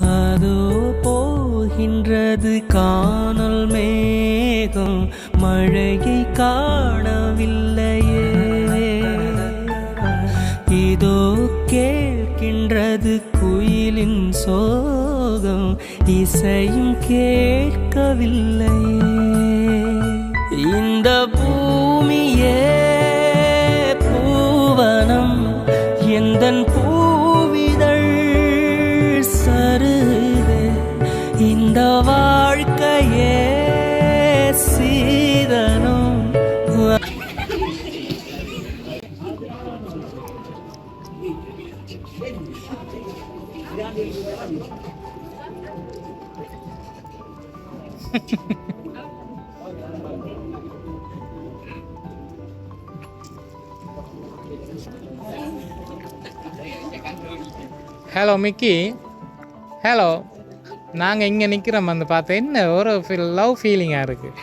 அதோ போகின்றது காணல் மேகம், மழையை காணவில்லையே. இதோ கேட்கின்றது குயிலின் சோகம், இசையும் கேட்கவில்லையே. இந்த பூமியே பூவனம், எந்தன் பூவிதழ் சருது. இந்த வாழ்க்கையே சீதனம். Hello Mickey, hello. நாங்கள் இங்கே நிற்கிறோம் வந்து பார்த்தேன். என்ன ஒரு லவ் ஃபீலிங்காக இருக்குது.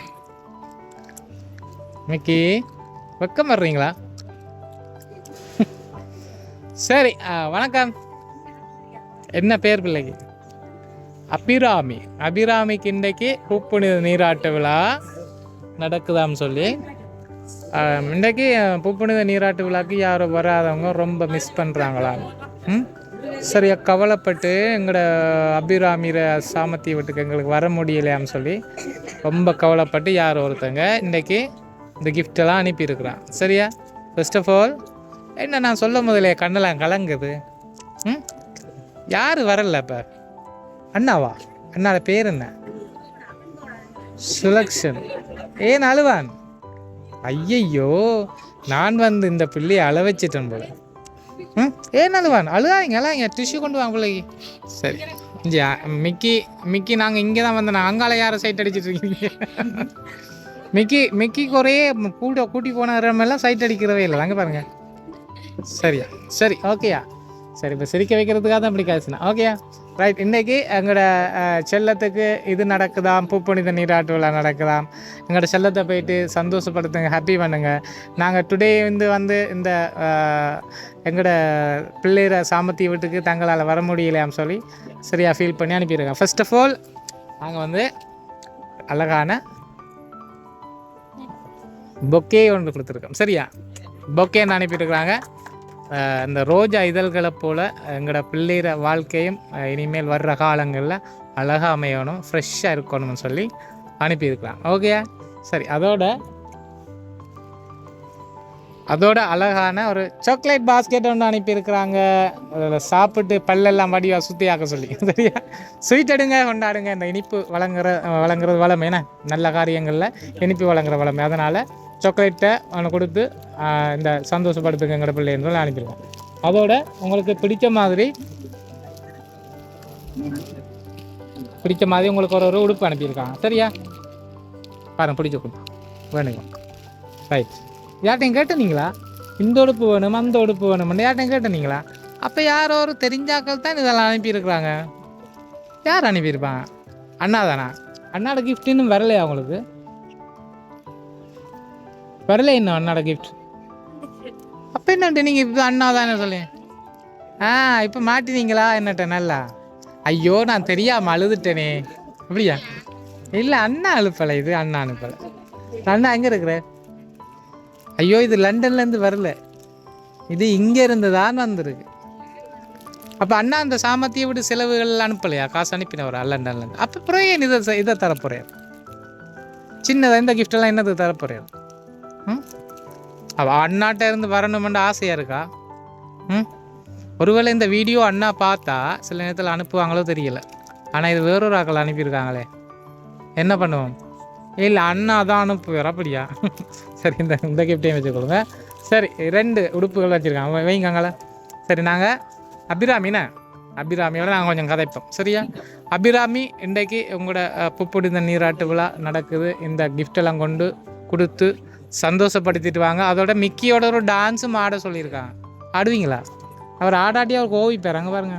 மிக்கி, வெக்கம் வர்றீங்களா? சரி, வணக்கம். என்ன பேர் பிள்ளைக்கு? அபிராமி. அபிராமிக்கு இன்றைக்கு பூப்புனித நீராட்டு விழா நடக்குதான்னு சொல்லி, இன்றைக்கு பூப்புனித நீராட்டு விழாக்கு யாரும் வராதவங்க ரொம்ப மிஸ் பண்ணுறாங்களா? சரியா கவலைப்பட்டு எங்களோட அபிராமிர சாமத்திய வீட்டுக்கு எங்களுக்கு வர முடியலையான்னு சொல்லி ரொம்ப கவலைப்பட்டு யார் ஒருத்தங்க இன்றைக்கி இந்த கிஃப்டெல்லாம் அனுப்பியிருக்கிறான். சரியா? ஃபர்ஸ்ட் ஆஃப் ஆல் என்ன நான் சொல்ல முதலே கண்ணெல்லாம் கலங்குது. யார் வரல இப்போ? அண்ணாவா? அண்ணாவோட பேர் என்ன? சுலக்ஷன். ஏன் அழுவான்? ஐயையோ, நான் வந்து இந்த பிள்ளையை அழ வச்சிட்டேன் போல. ஏன் அழுவான்? அழுகாங்க டிஷ்யூ கொண்டு வாங்க பிள்ளைக்கு. சரி மிக்கி நாங்கள் இங்கே தான் வந்து அங்கால யாரை சைட் அடிச்சிட்டு இருக்கீங்க? மிக்கிக்கு ஒரே கூட்டி போன இடமெல்லாம் சைட் அடிக்கிறவே இல்லை. அங்கே பாருங்கள். சரியா? சரி, ஓகேயா? சரி, இப்போ சிரிக்க வைக்கிறதுக்காக தான் இப்படி காசுனா. ஓகேயா? ரைட். இன்றைக்கி எங்களோட செல்லத்துக்கு இது நடக்குதாம், பூப்புனித நீராட்டு விழா நடக்குதாம். எங்களோட செல்லத்தை போயிட்டு சந்தோஷப்படுத்துங்க, ஹாப்பி பண்ணுங்கள். நாங்கள் டுடே வந்து இந்த எங்களோட பிள்ளைற சாமத்திய வீட்டுக்கு தங்களால் வர முடியலையான்னு சொல்லி சரியாக ஃபீல் பண்ணி அனுப்பியிருக்கேன். ஃபர்ஸ்ட் ஆஃப் ஆல் நாங்கள் வந்து அழகான பொக்கே ஒன்று கொடுத்துருக்கோம். சரியா? பொக்கேன்னு அனுப்பிட்டுருக்குறாங்க. இந்த ரோஜா இதழ்களை போல் எங்களோட பிள்ளைற வாழ்க்கையும் இனிமேல் வர்ற காலங்களில் அழகாக அமையணும், ஃப்ரெஷ்ஷாக இருக்கணும்னு சொல்லி அனுப்பியிருக்கலாம். ஓகே, சரி. அதோட அழகான ஒரு சாக்லேட் பாஸ்கெட் ஒன்று அனுப்பியிருக்கிறாங்க. அதில் சாப்பிட்டு பல்லெல்லாம் வடிவாக சுற்றியாக்க சொல்லி. சரியா? ஸ்வீட் எடுங்க, கொண்டாடுங்க. இந்த இனிப்பு வழங்குறது வளமை. ஏன்னா நல்ல காரியங்களில் இனிப்பு வழங்குற வளமை. அதனால் சாக்லேட்டை அவனை கொடுத்து இந்த சந்தோஷப்படுத்துங்க எங்களோட பிள்ளைன்னு அனுப்பிடுவோம். அதோட உங்களுக்கு பிடிச்ச மாதிரி உங்களுக்கு ஒரு உடுப்பு அனுப்பியிருக்காங்க. சரியா? பாருங்க, பிடிச்ச உடுப்பு வேணுங்க. ரைட். யார்ட்டையும் கேட்டுனீங்களா? இந்த உடுப்பு வேணும், அந்த உடுப்பு வேணும்னு யார்ட்டையும் கேட்டுனீங்களா? அப்போ யாரோ ஒரு தெரிஞ்சாக்கள் தான் இதெல்லாம் அனுப்பியிருக்கிறாங்க. யார் அனுப்பியிருப்பாங்க? அண்ணா தானா? அண்ணாட கிஃப்ட் இன்னும் வரலையா உங்களுக்கு? வரல இன்னும் அண்ணாட கிஃப்ட்? அப்போ என்னட்டு நீங்கள் இப்போ அண்ணா தானே சொல்லி இப்போ மாட்டினீங்களா என்னட்ட? நல்லா. ஐயோ, நான் தெரியாமல் அழுதுட்டேனே. அப்படியா? இல்லை, அண்ணா அனுப்பலை. இது அண்ணா அனுப்பலை. அண்ணா எங்கே இருக்கிற? ஐயோ, இது லண்டன்லேருந்து வரல, இது இங்கே இருந்து தான் வந்திருக்கு. அப்போ அண்ணா அந்த சாமத்திய விட்டு செலவுகள் அனுப்பலையா? காசு அனுப்பினவரா லண்டன்லேருந்து? அப்போ அப்புறம் ஏன் இதை தரப்போறேன்? சின்னதாக இந்த கிஃப்டெல்லாம் என்னது தரப்போறேன்? அவள் அண்ணாட்ட இருந்து வரணுமென்ற ஆசையாக இருக்கா? ஒருவேளை இந்த வீடியோ அண்ணா பார்த்தா சில நேரத்தில் அனுப்புவாங்களோ தெரியல. ஆனால் இது வேறொரு ஆக்கள் அனுப்பியிருக்காங்களே, என்ன பண்ணுவோம்? இல்லை, அண்ணா தான் அனுப்புவார். அப்படியா? சரி, இந்த கிஃப்டையும் வச்சுக்கொள்ளுங்க. சரி, 2 உடுப்புகள் வச்சுருக்காங்க, வைங்காங்களே. சரி, நாங்கள் அபிராமியோட நாங்கள் கொஞ்சம் கதைப்போம். சரியா? அபிராமி, இன்றைக்கு உங்களோட பூப்புனித நீராட்டு விழா நடக்குது. இந்த கிஃப்டெல்லாம் கொண்டு கொடுத்து சந்தோஷப்படுத்திட்டு வாங்க. அதோட மிக்கியோட ஒரு டான்ஸும் ஆட சொல்லியிருக்காங்க. ஆடுவீங்களா? அவர் ஆடாட்டி அவர் கோவிப்பார். அங்கே பாருங்க,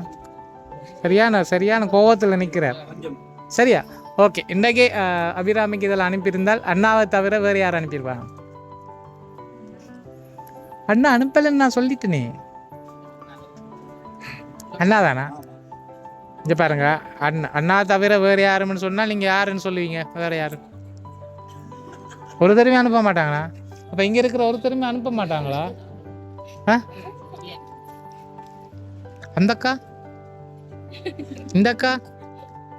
சரியான கோவத்தில் நிற்கிறார். சரியா? ஓகே. இன்றைக்கு அபிராமிக்கு இதில் அனுப்பியிருந்தால் அண்ணாவை தவிர வேறு யார் அனுப்பியிருப்பாங்க? அண்ணா அனுப்பலைன்னு நான் சொல்லிட்டேனே. அண்ணா தானா? இங்கே பாருங்க, அண்ணா தவிர வேறு யாருன்னு சொன்னால் நீங்கள் யாருன்னு சொல்லுவீங்க? வேறு யாரு? ஒரு தடவை அனுப்ப மாட்டாங்களா? அப்போ இங்கே இருக்கிற ஒரு தடவை அனுப்ப மாட்டாங்களா? ஆ, அந்த அக்கா, இந்த அக்கா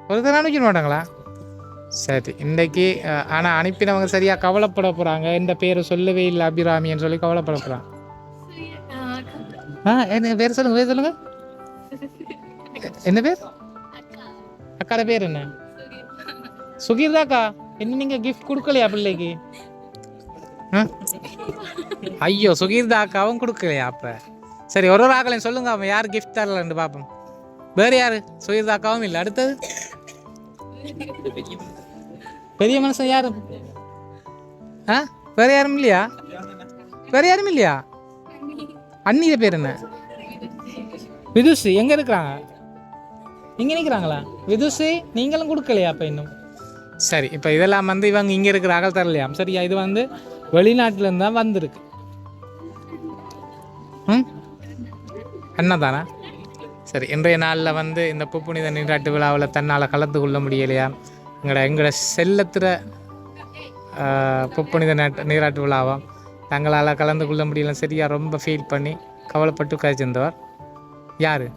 ஒரு தடவை அனுப்பிக்க மாட்டாங்களா? சரி, இன்றைக்கி ஆனால் அனுப்பினவங்க சரியாக கவலைப்பட போகிறாங்க. எந்த பேரை சொல்லவே இல்லை அபிராமின்னு சொல்லி கவலைப்பட போகிறாங்க. என்ன பேர் சொல்லுங்கள், பேர் சொல்லுங்கள். என்ன பேர்? அக்காட பேர் என்ன? சுகீர்தாக்கா. என்ன நீங்கள் கிஃப்ட் கொடுக்கலையா பிள்ளைக்கு? ஐயோ, சுகீர்தா அக்காவும் கொடுக்கலையா? அப்போ சரி, ஒரு ஆக்கலையும் சொல்லுங்க, அவன் யார் கிஃப்ட் தரலன்னு பார்ப்போம். வேறு யார்? சுகீர்தா அக்காவும் இல்லை. அடுத்தது பெரிய மனுஷன் யாரு? வேறு யாரும் இல்லையா? வேறு யாரும் இல்லையா? அண்ணிய பேர் என்ன? விதுஷி. எங்கே இருக்கிறாங்க? இங்கே நிற்கிறாங்களா? விதுஷி நீங்களும் கொடுக்கலையா அப்போ இன்னும்? சரி, இப்போ இதெல்லாம் வந்து இவங்க இங்கே இருக்கிற அகல் தரலையாம். சரியா, இது வந்து வெளிநாட்டிலேருந்து தான் வந்திருக்கு. அண்ணா தானே? சரி, இன்றைய நாளில் வந்து இந்த புப்புனித நீராட்டு விழாவில் தன்னால் கலந்து கொள்ள முடியலையா? எங்களோட செல்லத்திர புப்புனித நீராட்டு விழாவாம் தங்களால் கலந்து கொள்ள முடியல. சரியா, ரொம்ப ஃபீல் பண்ணி கவலைப்பட்டு கழிச்சிருந்தவர் யார்?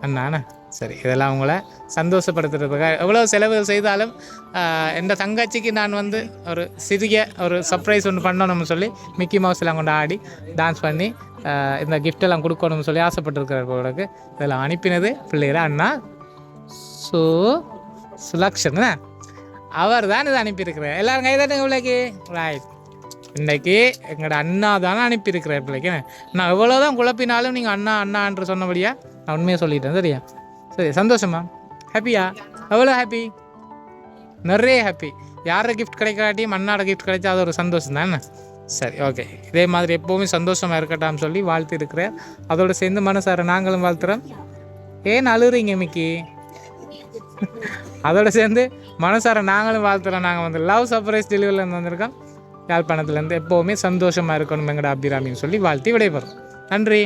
அண்ணாண்ணா. சரி, இதெல்லாம் அவங்கள சந்தோஷப்படுத்துறதுக்காக எவ்வளோ செலவுகள் செய்தாலும் எந்த தங்கச்சிக்கு நான் வந்து ஒரு சிறிய ஒரு சர்ப்ரைஸ் ஒன்று பண்ணணும்னு சொல்லி மிக்கி மவுஸ்லாம் கொண்டு ஆடி டான்ஸ் பண்ணி இந்த கிஃப்டெல்லாம் கொடுக்கணும்னு சொல்லி ஆசைப்பட்டுருக்கிறவங்களுக்கு இதெல்லாம் அனுப்பினது பிள்ளைகிற அண்ணா சுலக்ஷன். அவர் தான் இதை அனுப்பியிருக்கிறார். எல்லோரும் கைதானே பிள்ளைக்கு? ரைட். இன்றைக்கி எங்களோட அண்ணா தானே அனுப்பியிருக்கிறார் பிள்ளைக்கு. நான் எவ்வளோ தான் குழப்பினாலும் நீங்கள் அண்ணா அண்ணான்று சொன்னபடியா நான் உண்மையாக சொல்லிட்டேன். சரியா? சரி, சந்தோஷமா? ஹாப்பியா? எவ்வளோ ஹாப்பி? நிறைய ஹாப்பி. யாரை கிஃப்ட் கிடைக்காட்டியும் அண்ணாட கிஃப்ட் கிடைச்சா அது ஒரு சந்தோஷம் தானே? சரி, ஓகே. இதே மாதிரி எப்போவுமே சந்தோஷமாக இருக்கட்டாம்னு சொல்லி வாழ்த்து இருக்கிறேன். அதோடு சேர்ந்து மனசார நாங்களும் வாழ்த்துறோம். ஏன் அழுறீங்க மிக்கி? அதோடு சேர்ந்து மனசார நாங்களும் வாழ்த்துறோம். நாங்கள் வந்து லவ் சர்ப்ரைஸ் டெலிவரிலேருந்து வந்திருக்கோம். யாழ்ப்பாணத்துலேருந்து எப்போவுமே சந்தோஷமாக இருக்கணும் எங்கட அபிராமின்னு சொல்லி வாழ்த்தி விடைபெறும். நன்றி.